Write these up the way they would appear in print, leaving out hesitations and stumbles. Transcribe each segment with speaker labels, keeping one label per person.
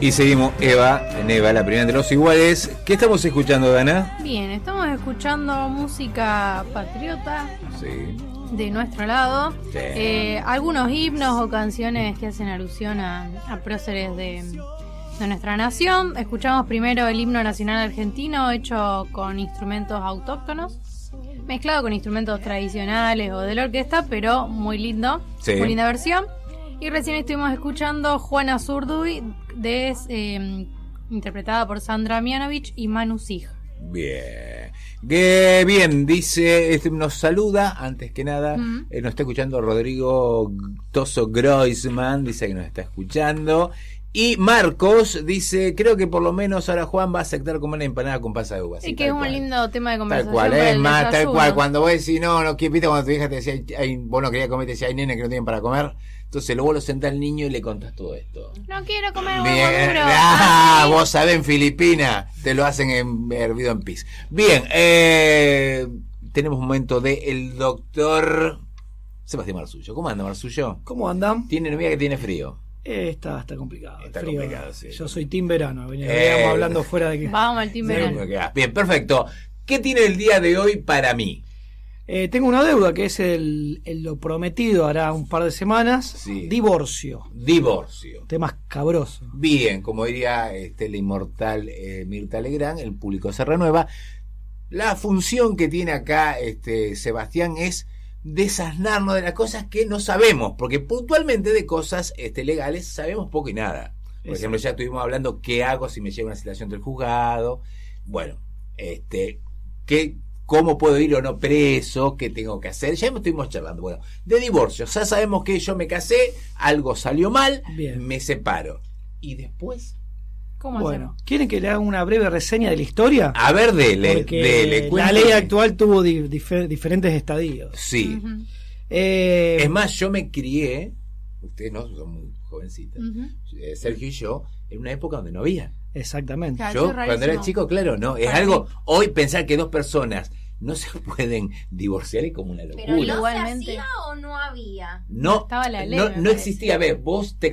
Speaker 1: Y seguimos en Eva, la primera de los iguales. ¿Qué estamos escuchando, Dana?
Speaker 2: Bien, estamos escuchando música patriota.
Speaker 1: Sí.
Speaker 2: De nuestro lado.
Speaker 1: Sí.
Speaker 2: Algunos himnos o canciones que hacen alusión a próceres de nuestra nación. Escuchamos primero el himno nacional argentino, hecho con instrumentos autóctonos, mezclado con instrumentos tradicionales o de la orquesta, pero muy lindo,
Speaker 1: sí.
Speaker 2: Muy linda versión. Y recién estuvimos escuchando Juana Zurduy, interpretada por Sandra Mianovich y Manu Sig.
Speaker 1: Bien. Bien, dice, nos saluda, antes que nada, nos está escuchando Rodrigo Toso Groisman, dice que nos está escuchando. Y Marcos dice, creo que por lo menos ahora Juan va a aceptar como una empanada con pasa de uva.
Speaker 2: Sí, que es un lindo tema de conversación.
Speaker 1: Tal cual, es más, tal cual. Cuando vos decís, no, ¿qué viste cuando tu hija te decía, vos no querías comer, te decía, hay nenes que no tienen para comer? Entonces luego lo sentás al niño y le contás todo esto.
Speaker 2: No quiero comer huevo duro.
Speaker 1: Vos sabés, en Filipinas te lo hacen hervido en pis. Bien, tenemos un momento de el doctor Sebastián Marzullo. ¿Cómo anda, Marzullo?
Speaker 3: ¿Cómo andan?
Speaker 1: Tiene novia que tiene frío.
Speaker 3: Está complicado.
Speaker 1: Está
Speaker 3: frío.
Speaker 1: complicado, sí.
Speaker 3: Yo soy team verano. Veníamos hablando fuera de que.
Speaker 2: Vamos al team verano.
Speaker 1: Bien, perfecto. ¿Qué tiene el día de hoy para mí?
Speaker 3: Tengo una deuda que es lo prometido hará un par de semanas.
Speaker 1: Sí.
Speaker 3: Divorcio. Temas cabrosos.
Speaker 1: Bien, como diría la inmortal Mirta Legrand, el público se renueva. La función que tiene acá Sebastián es desasnarnos de las cosas que no sabemos, porque puntualmente de cosas legales sabemos poco y nada. Por ejemplo, ya estuvimos hablando qué hago si me llega una citación del juzgado. Bueno, cómo puedo ir o no preso, qué tengo que hacer. Ya estuvimos charlando. Bueno, de divorcio, ya sabemos que yo me casé, algo salió mal,
Speaker 3: bien,
Speaker 1: me separo. ¿Y después?
Speaker 2: ¿Cómo
Speaker 3: bueno,
Speaker 2: hacemos?
Speaker 3: ¿quieren que le haga una breve reseña de la historia?
Speaker 1: A ver, dele.
Speaker 3: La ley actual tuvo diferentes estadios.
Speaker 1: Sí.
Speaker 2: Uh-huh.
Speaker 1: Es más, yo me crié, ustedes no son muy jovencitas, Sergio y yo, en una época donde no había.
Speaker 3: Exactamente.
Speaker 2: Claro,
Speaker 1: Yo, cuando era chico, claro, no. Es algo, hoy pensar que dos personas no se pueden divorciar es como una locura.
Speaker 4: ¿Pero no
Speaker 2: Igualmente.
Speaker 4: se hacía o no había?
Speaker 1: No,
Speaker 2: estaba la ley,
Speaker 1: no existía. A ver, usted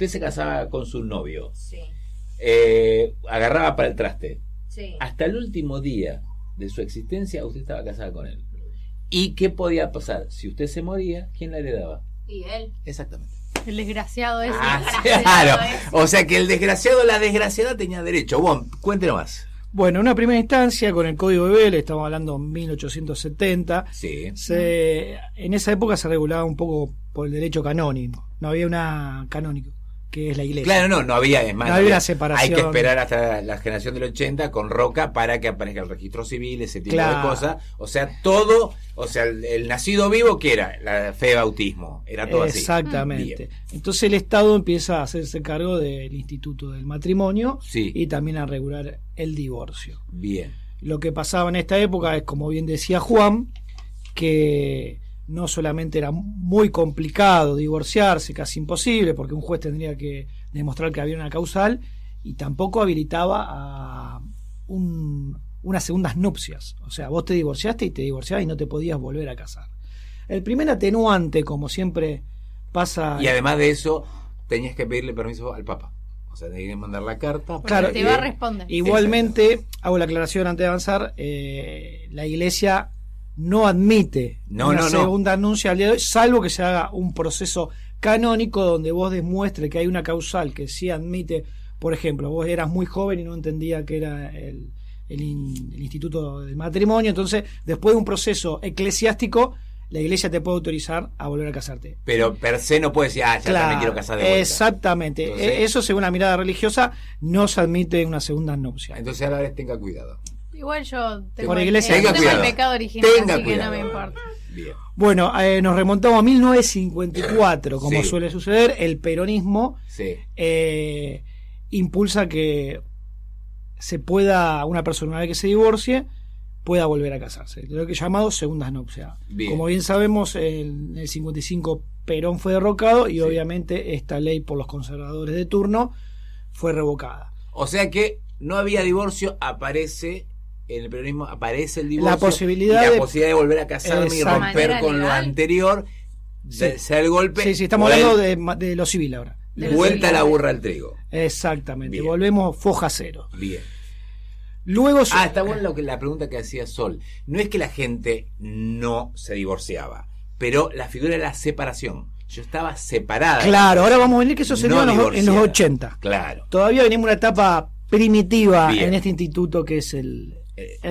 Speaker 1: se casaba con su novio,
Speaker 4: Sí,
Speaker 1: agarraba para el traste.
Speaker 4: sí.
Speaker 1: Hasta el último día de su existencia, usted estaba casada con él. ¿Y qué podía pasar? Si usted se moría, ¿quién la heredaba?
Speaker 4: ¿Y él?
Speaker 1: Exactamente.
Speaker 2: El desgraciado ese.
Speaker 1: Claro. O sea que el desgraciado, la desgraciada tenía derecho. Bueno, cuéntenos más.
Speaker 3: Bueno, en una primera instancia, con el Código de Belén, estamos hablando de 1870,
Speaker 1: Sí.
Speaker 3: en esa época se regulaba un poco por el derecho canónico. No había una canónico, que es la iglesia.
Speaker 1: Claro, no había, es más,
Speaker 3: no había una separación.
Speaker 1: Hay que esperar hasta la generación del 80 con Roca para que aparezca el registro civil, ese tipo de cosas. O sea, todo, el nacido vivo, que era la fe de bautismo, era todo así.
Speaker 3: Exactamente.
Speaker 1: Bien.
Speaker 3: Entonces el Estado empieza a hacerse cargo del instituto del matrimonio,
Speaker 1: Sí.
Speaker 3: y también a regular el divorcio.
Speaker 1: Bien.
Speaker 3: Lo que pasaba en esta época es, como bien decía Juan, que no solamente era muy complicado divorciarse, casi imposible, porque un juez tendría que demostrar que había una causal, y tampoco habilitaba a unas segundas nupcias. O sea, vos te divorciaste y te divorciabas y no te podías volver a casar. El primer atenuante, como siempre pasa...
Speaker 1: Y además de eso, tenías que pedirle permiso al Papa. O sea, tenías que mandar la carta.
Speaker 3: Claro,
Speaker 2: te va a responder.
Speaker 3: Igualmente, hago la aclaración antes de avanzar, la Iglesia no admite una segunda anuncia al día de hoy, salvo que se haga un proceso canónico donde vos demuestres que hay una causal que sí admite. Por ejemplo, vos eras muy joven y no entendía que era el instituto del matrimonio, entonces después de un proceso eclesiástico la Iglesia te puede autorizar a volver a casarte.
Speaker 1: Pero per se no puede decir, ya me quiero casar de vuelta.
Speaker 3: Exactamente. Entonces, eso, según la mirada religiosa, no se admite una segunda nupcia.
Speaker 1: Entonces ahora tenga cuidado.
Speaker 2: Igual yo tengo,
Speaker 3: Por iglesia,
Speaker 2: tengo
Speaker 1: cuidado.
Speaker 2: el pecado original,
Speaker 1: Tenga
Speaker 2: así
Speaker 1: cuidado.
Speaker 2: que no me importa.
Speaker 1: Bien.
Speaker 3: Bueno, nos remontamos a 1954, como
Speaker 1: Sí.
Speaker 3: suele suceder. El peronismo
Speaker 1: Sí.
Speaker 3: impulsa que una persona, una vez que se divorcie, pueda volver a casarse. Lo que es llamado segundas nupcias.
Speaker 1: Bien.
Speaker 3: Como bien sabemos, en el 55 Perón fue derrocado y
Speaker 1: Sí.
Speaker 3: obviamente esta ley por los conservadores de turno fue revocada.
Speaker 1: O sea que no había divorcio, aparece en el peronismo, aparece el divorcio.
Speaker 3: La posibilidad
Speaker 1: y la
Speaker 3: de-
Speaker 1: posibilidad de volver a casarme y
Speaker 3: Exacto.
Speaker 1: romper
Speaker 2: Manera
Speaker 1: con lo
Speaker 2: legal.
Speaker 1: anterior,
Speaker 3: Sí.
Speaker 1: ser el golpe.
Speaker 3: Sí, estamos
Speaker 1: o
Speaker 3: hablando
Speaker 1: él-
Speaker 3: de lo civil ahora.
Speaker 1: Vuelta la burra al trigo.
Speaker 3: Exactamente,
Speaker 1: Bien.
Speaker 3: volvemos foja cero.
Speaker 1: Bien.
Speaker 3: Luego
Speaker 1: Está bueno la pregunta que hacía Sol. No es que la gente no se divorciaba, pero la figura era la separación. Yo estaba separada.
Speaker 3: Claro, ahora vamos a venir que eso sería
Speaker 1: No
Speaker 3: en los
Speaker 1: divorciada.
Speaker 3: 80.
Speaker 1: Claro.
Speaker 3: Todavía venimos una etapa primitiva
Speaker 1: Bien.
Speaker 3: en este instituto que es el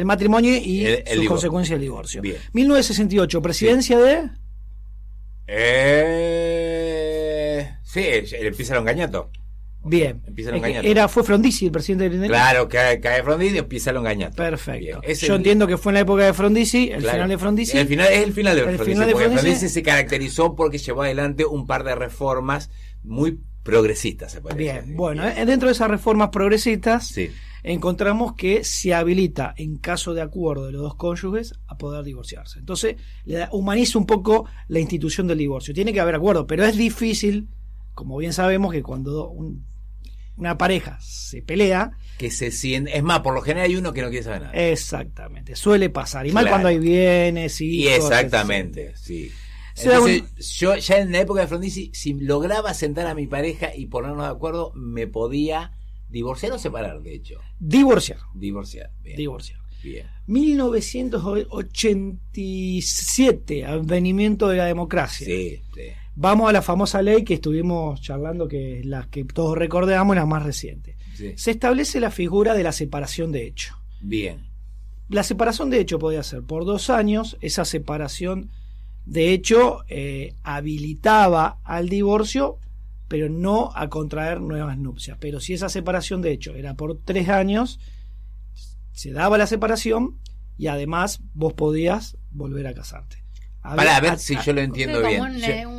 Speaker 3: matrimonio y
Speaker 1: el
Speaker 3: sus
Speaker 1: divorcio.
Speaker 3: consecuencias del divorcio.
Speaker 1: Bien.
Speaker 3: 1968, presidencia de...
Speaker 1: Sí, empieza el engañato.
Speaker 3: Bien.
Speaker 1: Empieza el engañato.
Speaker 3: Fue Frondizi el presidente del
Speaker 1: Claro, cae Frondizi y empieza el engañato.
Speaker 3: Perfecto.
Speaker 1: Bien.
Speaker 3: Yo entiendo que fue en la época de Frondizi, el
Speaker 1: Claro.
Speaker 3: final de Frondizi.
Speaker 1: Es el final de
Speaker 3: El
Speaker 1: Frondizi.
Speaker 3: final de
Speaker 1: Porque
Speaker 3: Frondizi.
Speaker 1: Frondizi se caracterizó porque llevó adelante un par de reformas muy progresistas, se puede
Speaker 3: Bien,
Speaker 1: decir.
Speaker 3: bueno, dentro de esas reformas progresistas
Speaker 1: Sí.
Speaker 3: encontramos que se habilita, en caso de acuerdo de los dos cónyuges, a poder divorciarse. Entonces, humaniza un poco la institución del divorcio. Tiene que haber acuerdo, pero es difícil, como bien sabemos, que cuando una pareja se pelea,
Speaker 1: Que se siente. Es más, por lo general hay uno que no quiere saber nada.
Speaker 3: exactamente, suele pasar. Y mal
Speaker 1: Claro.
Speaker 3: cuando hay bienes
Speaker 1: Y
Speaker 3: hijos,
Speaker 1: exactamente, sí.
Speaker 3: Se da
Speaker 1: Entonces, yo ya en la época de Frondizi, si lograba sentar a mi pareja y ponernos de acuerdo, me podía divorciar o separar, de hecho.
Speaker 3: Divorciar.
Speaker 1: Divorciar. Bien.
Speaker 3: Divorciar.
Speaker 1: Bien.
Speaker 3: 1987, advenimiento de la democracia.
Speaker 1: Sí, sí.
Speaker 3: Vamos a la famosa ley que estuvimos charlando, que es la que todos recordamos, la más reciente.
Speaker 1: Sí.
Speaker 3: Se establece la figura de la separación de hecho.
Speaker 1: Bien.
Speaker 3: La separación de hecho podía ser por 2 años. Esa separación de hecho habilitaba al divorcio, pero no a contraer nuevas nupcias. Pero si esa separación de hecho era por 3 años, se daba la separación y además vos podías volver a casarte.
Speaker 1: Para ver si yo lo entiendo
Speaker 2: Sí,
Speaker 1: bien.
Speaker 2: como
Speaker 1: Yo-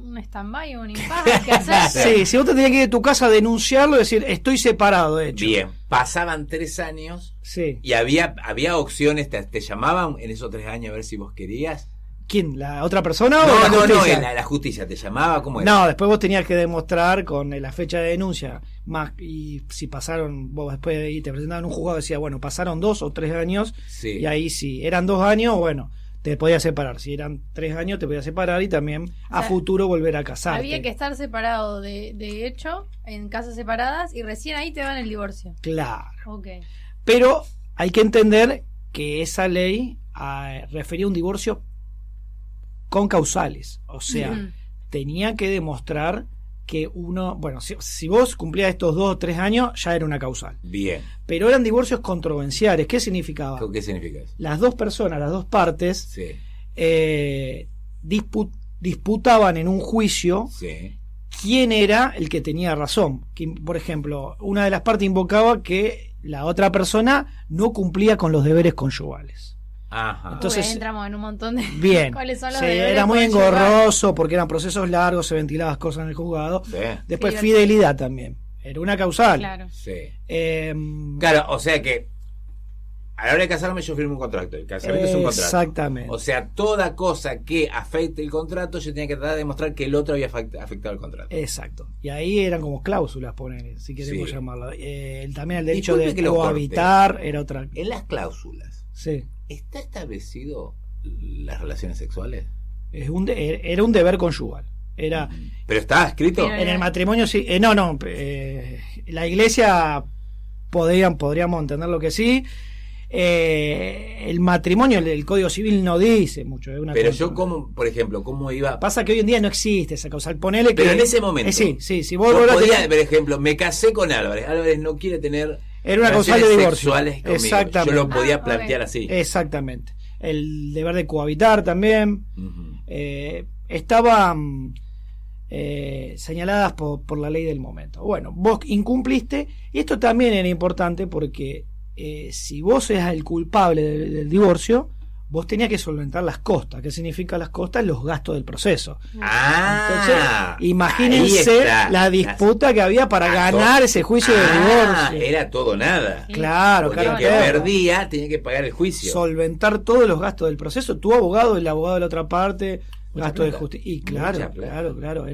Speaker 2: un stand-by, un impasse que haces.
Speaker 3: Sí, si vos te tenías que ir de tu casa a denunciarlo y decir, estoy separado, de hecho.
Speaker 1: Bien. Pasaban 3 años
Speaker 3: Sí.
Speaker 1: y había opciones, te llamaban en esos 3 años a ver si vos querías.
Speaker 3: ¿Quién? ¿La otra persona o
Speaker 1: No,
Speaker 3: la
Speaker 1: no,
Speaker 3: justicia?
Speaker 1: la justicia te llamaba, ¿cómo era?
Speaker 3: No, después vos tenías que demostrar con la fecha de denuncia, más y si pasaron, vos después de ahí te presentaban un juzgado, decía, bueno, pasaron 2 o 3 años,
Speaker 1: Sí.
Speaker 3: y ahí si eran 2 años, bueno, te podías separar. Si eran 3 años, te podías separar y también a
Speaker 2: O sea,
Speaker 3: futuro volver a casarte.
Speaker 2: Había que estar separado de hecho, en casas separadas, y recién ahí te dan el divorcio.
Speaker 3: Claro.
Speaker 2: Ok.
Speaker 3: Pero hay que entender que esa ley refería a un divorcio con causales. O sea,
Speaker 2: Ujú.
Speaker 3: tenía que demostrar que uno, bueno, si vos cumplías estos 2 o 3 años, ya era una causal.
Speaker 1: Bien.
Speaker 3: Pero eran divorcios controversiales. ¿Qué significaba?
Speaker 1: ¿Qué significa eso?
Speaker 3: Las dos personas, las dos partes,
Speaker 1: Sí.
Speaker 3: disputaban en un juicio
Speaker 1: Sí.
Speaker 3: quién era el que tenía razón. Por ejemplo, una de las partes invocaba que la otra persona no cumplía con los deberes conyugales.
Speaker 1: Ajá.
Speaker 3: Entonces,
Speaker 2: Uy, entramos en un montón de...
Speaker 3: Bien,
Speaker 2: ¿Cuáles son los
Speaker 3: sí,
Speaker 2: deberes
Speaker 3: era muy
Speaker 2: conyugales?
Speaker 3: engorroso porque eran procesos largos, se ventilaban cosas en el juzgado.
Speaker 1: Sí.
Speaker 3: Después
Speaker 2: Sí,
Speaker 3: fidelidad también, era una causal.
Speaker 2: Claro.
Speaker 1: Sí.
Speaker 3: Em,
Speaker 1: Claro, o sea que a la hora de casarme yo firmo un contrato. El casamiento es un contrato.
Speaker 3: Exactamente.
Speaker 1: O sea, toda cosa que afecte el contrato, yo tenía que tratar de demostrar que el otro había afectado el contrato.
Speaker 3: Exacto. Y ahí eran como cláusulas, poner, si queremos
Speaker 1: Sí.
Speaker 3: llamarlo. También el derecho
Speaker 1: Disculpe
Speaker 3: de
Speaker 1: que lo
Speaker 3: cohabitar era otra.
Speaker 1: En las cláusulas,
Speaker 3: Sí.
Speaker 1: ¿está establecido las relaciones sexuales?
Speaker 3: Era un deber conyugal. Era
Speaker 1: ¿Pero está escrito?
Speaker 2: Pero-
Speaker 3: en el matrimonio sí. La iglesia podríamos entender lo que sí. El matrimonio, el Código Civil no dice mucho. Es una
Speaker 1: Pero
Speaker 3: cosa.
Speaker 1: yo, como, por ejemplo, ¿cómo iba?
Speaker 3: Pasa que hoy en día no existe esa causal. Ponele que.
Speaker 1: Pero en ese momento.
Speaker 3: sí. Si vos
Speaker 1: Yo
Speaker 3: lo
Speaker 1: podía,
Speaker 3: tenés-
Speaker 1: por ejemplo, me casé con Álvarez. Álvarez no quiere tener
Speaker 3: Era una causal de
Speaker 1: relaciones
Speaker 3: divorcio.
Speaker 1: sexuales conmigo.
Speaker 3: Exactamente.
Speaker 1: Yo lo podía
Speaker 2: Ah, ok.
Speaker 1: plantear así.
Speaker 3: Exactamente. El deber de cohabitar también.
Speaker 1: Ujú.
Speaker 3: Estaban señaladas por la ley del momento. Bueno, vos incumpliste, y esto también era importante porque si vos eras el culpable del divorcio, vos tenías que solventar las costas. ¿Qué significa las costas? Los gastos del proceso. Entonces,
Speaker 1: Ah, ahí
Speaker 3: imagínense
Speaker 1: está.
Speaker 3: la disputa que había para
Speaker 1: Ah,
Speaker 3: ganar ese juicio de divorcio.
Speaker 1: Era todo o nada.
Speaker 2: Sí.
Speaker 3: Claro,
Speaker 1: Porque
Speaker 3: claro.
Speaker 1: el que perdía tenía que pagar el juicio.
Speaker 3: Solventar todos los gastos del proceso, tu abogado, el abogado de la otra parte,
Speaker 1: Mucha
Speaker 3: gasto de
Speaker 1: plata.
Speaker 3: justicia. Y
Speaker 1: Mucha
Speaker 3: claro,
Speaker 1: plata.
Speaker 3: claro,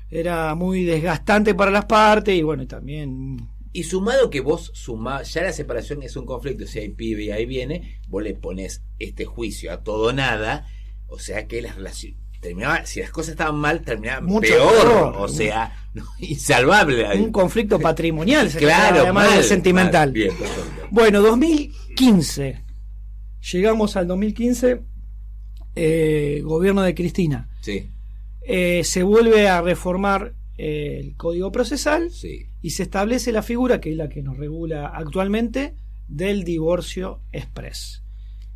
Speaker 3: era muy desgastante para las partes y bueno, y también
Speaker 1: Y sumado que vos sumás, ya la separación es un conflicto, si hay pibe y ahí viene, vos le pones este juicio a todo o nada, o sea que las relaciones terminaba, si las cosas estaban mal, terminaba
Speaker 3: Mucho
Speaker 1: peor,
Speaker 3: peor.
Speaker 1: o sea, insalvable.
Speaker 3: Un conflicto patrimonial,
Speaker 1: Claro,
Speaker 3: además
Speaker 1: mal,
Speaker 3: de sentimental.
Speaker 1: mal. Bien, perfecto.
Speaker 3: Bueno, 2015. Llegamos al 2015, gobierno de Cristina.
Speaker 1: Sí,
Speaker 3: Se vuelve a reformar el Código Procesal
Speaker 1: sí.
Speaker 3: y se establece la figura, que es la que nos regula actualmente, del divorcio express.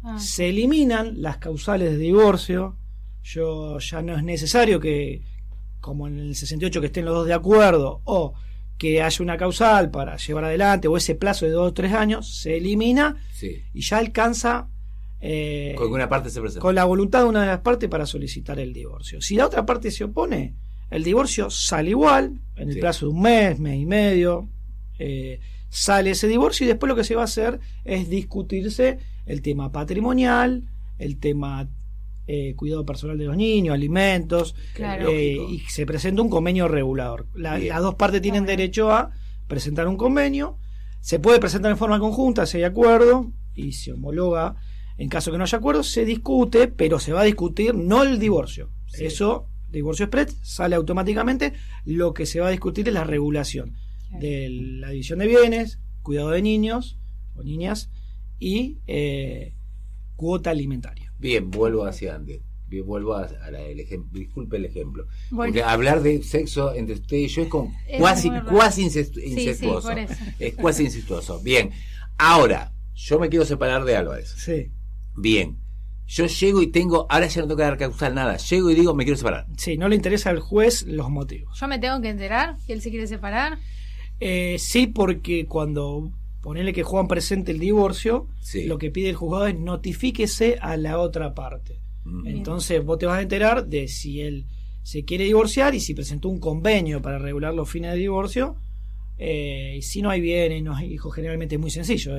Speaker 2: Ah,
Speaker 3: Se eliminan las causales de divorcio. Ya no es necesario que, como en el 68, que estén los dos de acuerdo, o que haya una causal para llevar adelante, o ese plazo de 2 o 3 años, se elimina
Speaker 1: Sí.
Speaker 3: y ya alcanza
Speaker 1: Con una parte se presenta.
Speaker 3: con la voluntad de una de las partes para solicitar el divorcio. Si la otra parte se opone, el divorcio sale igual, en el
Speaker 1: Sí.
Speaker 3: plazo de un mes, mes y medio, sale ese divorcio, y después lo que se va a hacer es discutirse el tema patrimonial, el tema cuidado personal de los niños, alimentos,
Speaker 2: Claro.
Speaker 3: y se presenta un convenio regulador.
Speaker 1: Bien.
Speaker 3: Las dos partes tienen
Speaker 2: Bueno.
Speaker 3: derecho a presentar un convenio. Se puede presentar en forma conjunta si hay acuerdo, y se homologa. En caso que no haya acuerdo, se discute, pero se va a discutir no el divorcio.
Speaker 1: Sí.
Speaker 3: Eso, divorcio express, sale automáticamente. Lo que se va a discutir es la regulación
Speaker 2: Claro.
Speaker 3: de la división de bienes, cuidado de niños o niñas y cuota alimentaria.
Speaker 1: Bien, vuelvo hacia antes. Bien, vuelvo el ejemplo. Disculpe el ejemplo.
Speaker 2: Bueno.
Speaker 1: Porque hablar de sexo entre usted y yo es como
Speaker 2: Es
Speaker 1: cuasi,
Speaker 2: muy raro.
Speaker 1: cuasi
Speaker 2: Sí,
Speaker 1: incestuoso.
Speaker 2: por eso.
Speaker 1: Es cuasi incestuoso. Bien, ahora, yo me quiero separar de Álvarez.
Speaker 3: Sí,
Speaker 1: Bien, yo llego y tengo, ahora ya no tengo que dar causal nada. Llego y digo, me quiero separar.
Speaker 3: sí, no le interesa al juez los motivos.
Speaker 2: Yo me tengo que enterar que él se quiere separar.
Speaker 3: Sí, porque cuando ponele que Juan presente el divorcio,
Speaker 1: Sí.
Speaker 3: lo que pide el juzgado es notifíquese a la otra parte.
Speaker 1: Mm.
Speaker 3: Entonces vos te vas a enterar de si él se quiere divorciar y si presentó un convenio para regular los fines de divorcio. Y si no hay bienes, no hay hijos, generalmente es muy sencillo,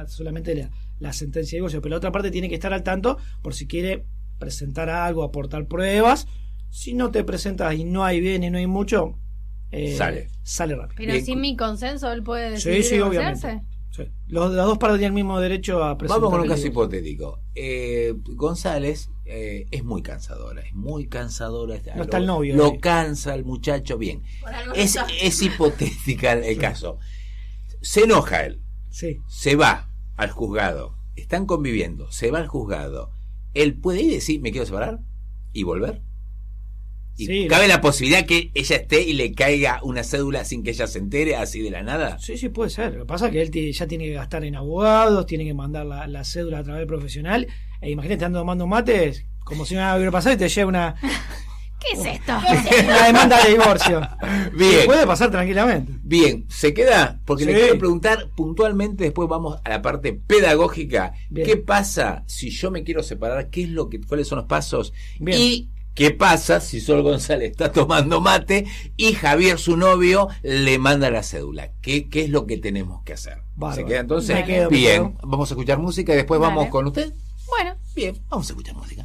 Speaker 3: solamente la sentencia de divorcio. Pero la otra parte tiene que estar al tanto por si quiere presentar algo, aportar pruebas. Si no te presentas y no hay bienes, no hay mucho, sale rápido.
Speaker 2: Pero
Speaker 1: Bien.
Speaker 2: sin mi consenso, él puede
Speaker 3: Sí,
Speaker 2: decidir
Speaker 3: sí,
Speaker 2: divorciarse.
Speaker 3: obviamente. Sí. Las dos partes tienen el mismo derecho a presentar.
Speaker 1: Vamos con un
Speaker 3: el
Speaker 1: caso
Speaker 3: divorcio.
Speaker 1: hipotético. González es muy cansadora,
Speaker 3: No está el novio,
Speaker 1: Lo cansa el muchacho, bien.
Speaker 4: Por algo
Speaker 1: Es,
Speaker 4: no está.
Speaker 1: es hipotética el caso. Se enoja él,
Speaker 3: Sí.
Speaker 1: se va al juzgado, están conviviendo, se va al juzgado. Él puede ir y decir, me quiero separar y volver. Y
Speaker 3: Sí,
Speaker 1: cabe la posibilidad que ella esté y le caiga una cédula sin que ella se entere, así de la nada.
Speaker 3: Sí, puede ser. Lo que pasa es que él ya tiene que gastar en abogados, tiene que mandar la cédula a través del profesional. E imagínate, ando tomando mates, como si nada hubiera pasado, y te llega una
Speaker 2: ¿Qué es esto?
Speaker 3: demanda de divorcio.
Speaker 1: Bien.
Speaker 3: Puede pasar tranquilamente.
Speaker 1: Bien, ¿se queda? Porque le
Speaker 3: Sí.
Speaker 1: quiero preguntar puntualmente, después vamos a la parte pedagógica.
Speaker 3: Bien.
Speaker 1: ¿Qué pasa si yo me quiero separar? ¿Cuáles son los pasos?
Speaker 3: Bien.
Speaker 1: Y ¿qué pasa si Sol González está tomando mate y Javier, su novio, le manda la cédula? ¿Qué es lo que tenemos que hacer?
Speaker 3: Bárbaro.
Speaker 1: ¿Se queda entonces?
Speaker 2: Me
Speaker 3: quedo,
Speaker 1: Bien,
Speaker 3: me quedo.
Speaker 1: vamos a escuchar música y después
Speaker 2: Dale.
Speaker 1: vamos con usted.
Speaker 2: Bueno.
Speaker 1: Bien, vamos a escuchar música.